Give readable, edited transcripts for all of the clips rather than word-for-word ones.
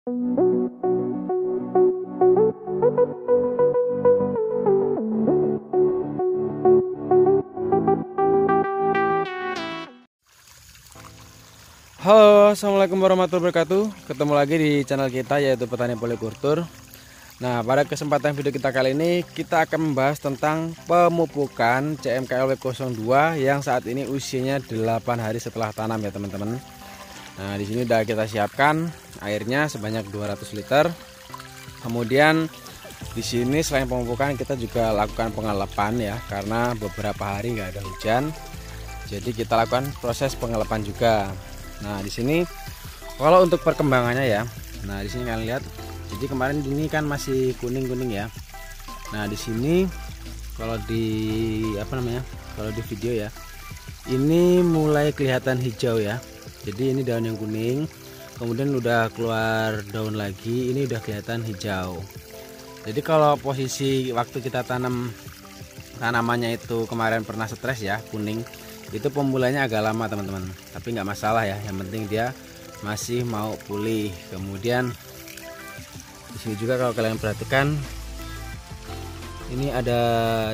Halo, assalamualaikum warahmatullahi wabarakatuh. Ketemu lagi di channel kita, yaitu Petani Polikultur. Nah, pada kesempatan video kita kali ini kita akan membahas tentang pemupukan CMKL W02 yang saat ini usianya 8 hari setelah tanam ya teman-teman. Nah, di sini udah kita siapkan airnya sebanyak 200 liter. Kemudian di sini selain pemupukan kita juga lakukan pengelepan ya, karena beberapa hari nggak ada hujan. Jadi kita lakukan proses pengelepan juga. Nah, di sini kalau untuk perkembangannya ya. Nah, di sini kalian lihat. Jadi kemarin ini kan masih kuning-kuning ya. Nah, di sini kalau di Kalau di video ya. Ini mulai kelihatan hijau ya. Jadi ini daun yang kuning, kemudian udah keluar daun lagi, ini udah kelihatan hijau. Jadi kalau posisi waktu kita tanam tanamannya itu kemarin pernah stres ya, kuning. Itu pemulainya agak lama teman-teman, tapi nggak masalah ya, yang penting dia masih mau pulih. Kemudian di sini juga kalau kalian perhatikan, ini ada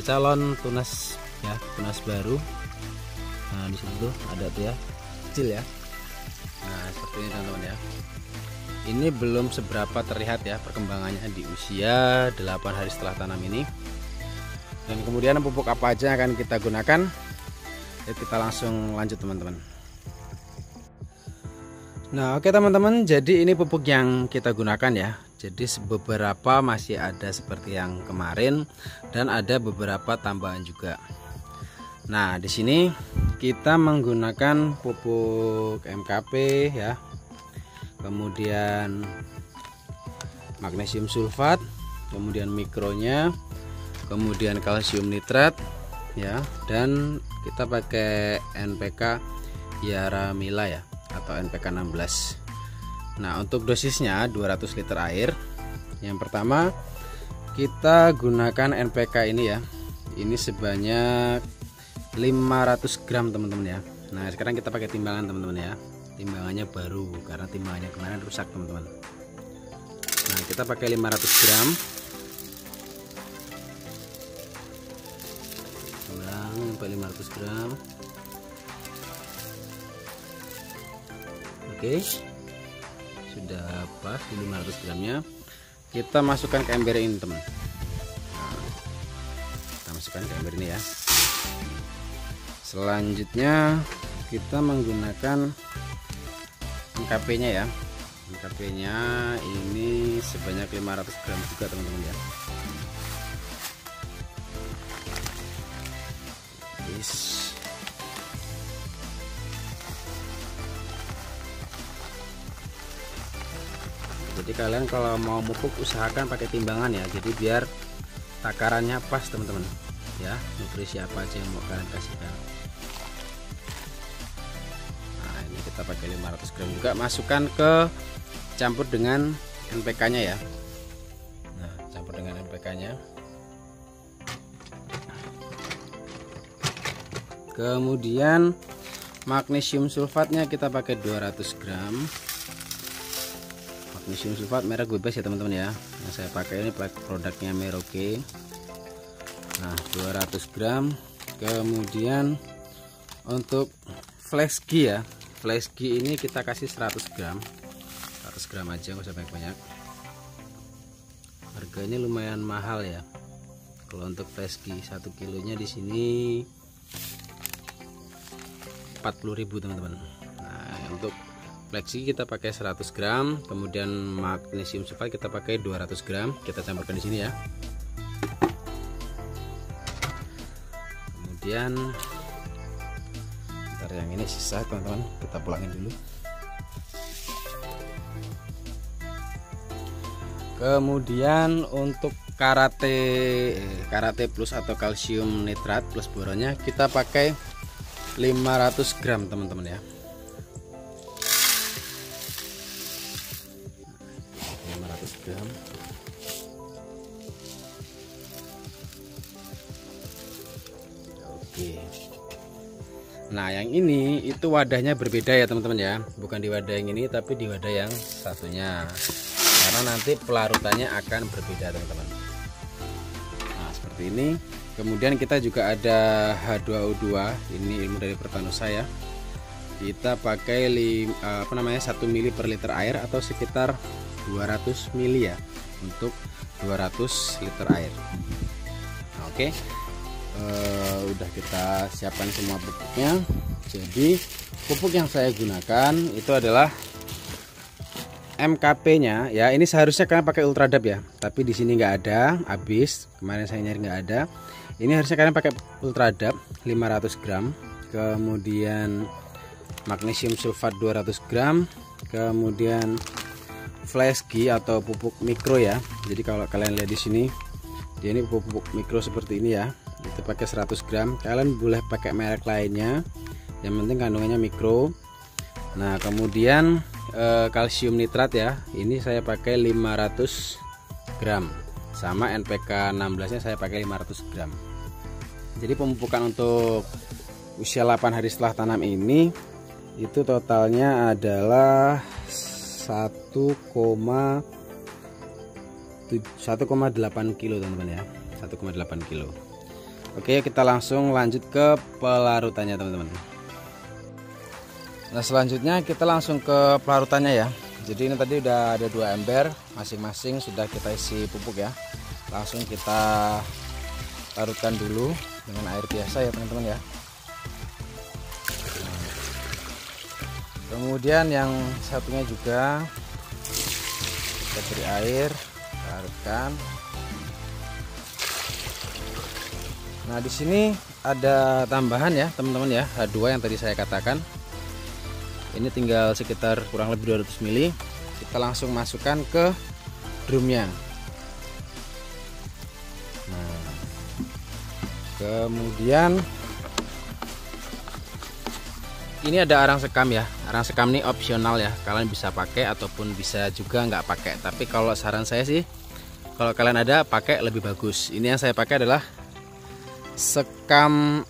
calon tunas ya, tunas baru. Nah, di situ ada tuh ya, kecil ya. Nah, seperti ini teman-teman ya. Ini belum seberapa terlihat ya perkembangannya di usia 8 hari setelah tanam ini. Dan kemudian pupuk apa aja yang akan kita gunakan? Yuk kita langsung lanjut teman-teman. Nah, oke teman-teman, jadi ini pupuk yang kita gunakan ya. Jadi beberapa masih ada seperti yang kemarin dan ada beberapa tambahan juga. Nah, di sini kita menggunakan pupuk MKP ya. Kemudian magnesium sulfat, kemudian mikronya, kemudian kalsium nitrat ya, dan kita pakai NPK Yaramila ya, atau NPK 16. Nah, untuk dosisnya 200 liter air. Yang pertama kita gunakan NPK ini ya. Ini sebanyak 500 gram teman-teman ya. Nah, sekarang kita pakai timbangan teman-teman ya. Timbangannya baru karena timbangannya kemarin rusak teman-teman. Nah, kita pakai 500 gram. Sampai 500 gram. Oke, sudah pas di 500 gramnya. Kita masukkan ke ember ini teman. Nah, kita masukkan ke ember ini ya. Selanjutnya kita menggunakan MKP nya ya. MKP nya ini sebanyak 500 gram juga teman-teman ya. Jadi kalian kalau mau mupuk usahakan pakai timbangan ya, jadi biar takarannya pas teman-teman ya, nutrisi apa aja yang mau kalian kasihkan. Nah, ini kita pakai 500 gram juga, masukkan ke campur dengan NPK nya ya. Nah, campur dengan NPK nya. Kemudian magnesium sulfatnya kita pakai 200 gram. Magnesium sulfat merek bebas ya teman-teman ya. Yang saya pakai ini produknya Merauke. Nah, 200 gram. Kemudian untuk Flexgi ya. Flexgi ini kita kasih 100 gram. 100 gram aja, nggak usah banyak-banyak. Harganya lumayan mahal ya. Kalau untuk Flexgi 1 kilonya di sini 40.000 teman-teman. Nah, untuk Flexgi kita pakai 100 gram, kemudian magnesium sulfat kita pakai 200 gram. Kita campurkan di sini ya. Kemudian ntar yang ini sisa teman-teman, kita pulangin dulu. Kemudian untuk karate plus atau kalsium nitrat plus boronnya kita pakai 500 gram teman-teman ya. 500 gram. Oke. Nah, yang ini itu wadahnya berbeda ya teman-teman ya. Bukan di wadah yang ini tapi di wadah yang satunya. karena nanti pelarutannya akan berbeda teman-teman. Nah seperti ini. Kemudian kita juga ada H2O2, ini ilmu dari Pertanusa ya. Kita pakai 1 mili per liter air atau sekitar 200 mili ya untuk 200 liter air. Nah, oke. Udah kita siapkan semua pupuknya. Jadi pupuk yang saya gunakan itu adalah MKP-nya ya. Ini seharusnya kalian pakai Ultradap ya, tapi di sini nggak ada, habis. Kemarin saya nyari nggak ada. Ini harusnya kalian pakai Ultradap 500 gram, kemudian magnesium sulfat 200 gram, kemudian Flesgy atau pupuk mikro ya. Jadi kalau kalian lihat di sini, dia ini pupuk mikro seperti ini ya. Itu pakai 100 gram. Kalian boleh pakai merek lainnya, yang penting kandungannya mikro. Nah kemudian kalsium nitrat ya, ini saya pakai 500 gram, sama NPK 16 nya saya pakai 500 gram. Jadi pemupukan untuk usia 8 hari setelah tanam ini itu totalnya adalah 1,8 kilo teman-teman ya, 1,8 kilo. Oke, kita langsung lanjut ke pelarutannya teman-teman. Nah selanjutnya kita langsung ke pelarutannya ya. Jadi ini tadi udah ada 2 ember, masing-masing sudah kita isi pupuk ya. Langsung kita larutkan dulu dengan air biasa ya teman-teman ya. Kemudian yang satunya juga kita beri air, larutkan. Nah di sini ada tambahan ya teman-teman ya, H2 yang tadi saya katakan. Ini tinggal sekitar kurang lebih 200 ml. Kita langsung masukkan ke drumnya. Nah, kemudian ini ada arang sekam ya. Arang sekam ini opsional ya, kalian bisa pakai ataupun bisa juga nggak pakai. Tapi kalau saran saya sih, kalau kalian ada pakai lebih bagus. Ini yang saya pakai adalah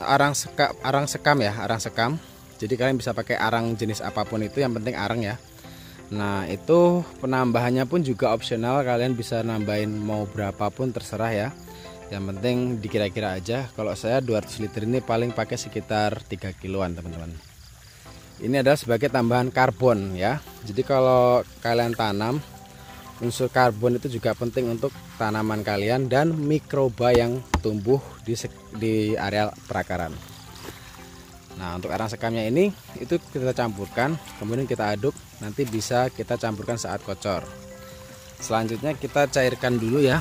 arang sekam ya, arang sekam. Jadi kalian bisa pakai arang jenis apapun itu, yang penting arang ya. Nah itu penambahannya pun juga opsional, kalian bisa nambahin mau berapapun terserah ya. Yang penting dikira-kira aja. Kalau saya 200 liter ini paling pakai sekitar 3 kiloan teman-teman. Ini adalah sebagai tambahan karbon ya. Jadi kalau kalian tanam, unsur karbon itu juga penting untuk tanaman kalian dan mikroba yang tumbuh di area perakaran. Nah untuk arang sekamnya ini itu kita campurkan, kemudian kita aduk, nanti bisa kita campurkan saat kocor. Selanjutnya kita cairkan dulu ya,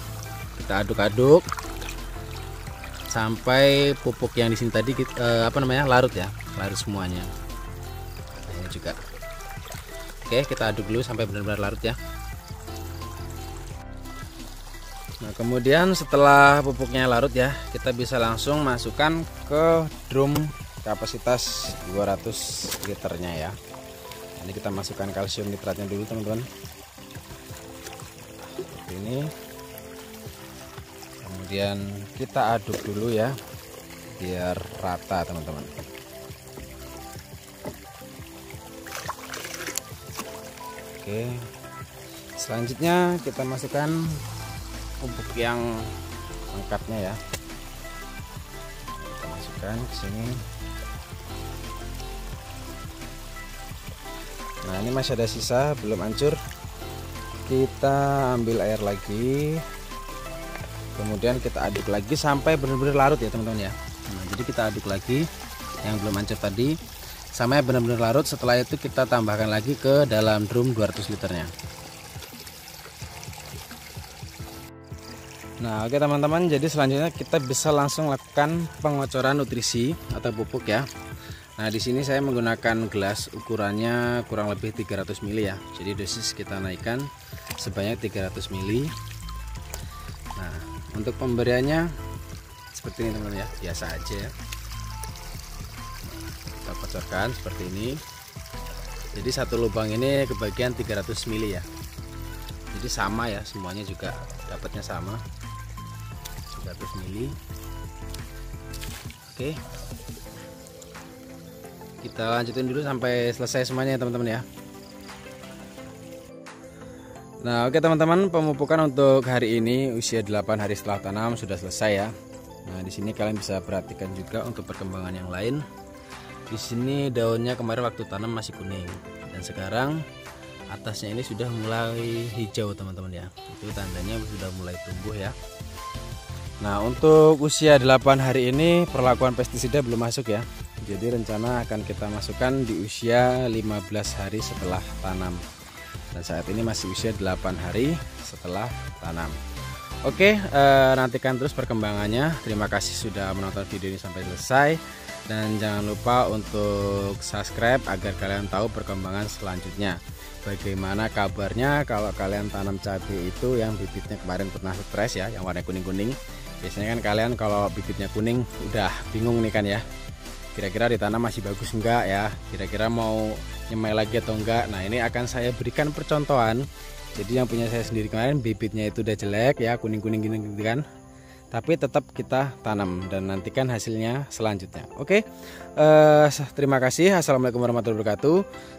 kita aduk-aduk sampai pupuk yang di sini tadi larut ya, larut semuanya. Nah, ini juga. Oke, kita aduk dulu sampai benar-benar larut ya. Nah kemudian setelah pupuknya larut ya, kita bisa langsung masukkan ke drum kapasitas 200 liternya ya. Ini kita masukkan kalsium nitratnya dulu teman-teman. Ini kemudian kita aduk dulu ya biar rata teman-teman. Oke, selanjutnya kita masukkan pupuk yang lengkapnya ya. Kita masukkan ke sini. Nah ini masih ada sisa, belum hancur. Kita ambil air lagi, kemudian kita aduk lagi sampai benar-benar larut ya teman-teman ya. Nah, jadi kita aduk lagi yang belum hancur tadi sampai benar-benar larut. Setelah itu kita tambahkan lagi ke dalam drum 200 liternya. Nah oke teman-teman, jadi selanjutnya kita bisa langsung lakukan pengocoran nutrisi atau pupuk ya. Nah di sini saya menggunakan gelas, ukurannya kurang lebih 300 ml ya. Jadi dosis kita naikkan sebanyak 300 ml. Nah untuk pemberiannya seperti ini teman-teman ya, biasa aja ya. Kita kocorkan seperti ini. Jadi satu lubang ini kebagian 300 ml ya. Jadi sama ya, semuanya juga dapatnya sama, 300 ml. Oke, kita lanjutin dulu sampai selesai semuanya teman-teman ya. Nah, oke teman-teman, pemupukan untuk hari ini usia 8 hari setelah tanam sudah selesai ya. Nah, di sini kalian bisa perhatikan juga untuk perkembangan yang lain. Di sini daunnya kemarin waktu tanam masih kuning dan sekarang atasnya ini sudah mulai hijau teman-teman ya. Itu tandanya sudah mulai tumbuh ya. Nah, untuk usia 8 hari ini perlakuan pestisida belum masuk ya. Jadi rencana akan kita masukkan di usia 15 hari setelah tanam. Dan saat ini masih usia 8 hari setelah tanam. Oke, nantikan terus perkembangannya. Terima kasih sudah menonton video ini sampai selesai. Dan jangan lupa untuk subscribe agar kalian tahu perkembangan selanjutnya. Bagaimana kabarnya kalau kalian tanam cabai itu yang bibitnya kemarin pernah stres ya, yang warna kuning-kuning. Biasanya kan kalian kalau bibitnya kuning udah bingung nih kan ya. Kira-kira ditanam masih bagus enggak ya, kira-kira mau nyemai lagi atau enggak. Nah, ini akan saya berikan percontohan. Jadi yang punya saya sendiri kemarin bibitnya itu udah jelek ya, kuning-kuning gini kan, tapi tetap kita tanam dan nantikan hasilnya selanjutnya. Oke, terima kasih. Assalamualaikum warahmatullahi wabarakatuh.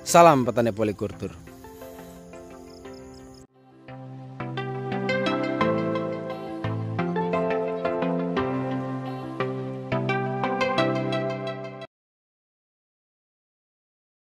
Salam petani polikultur.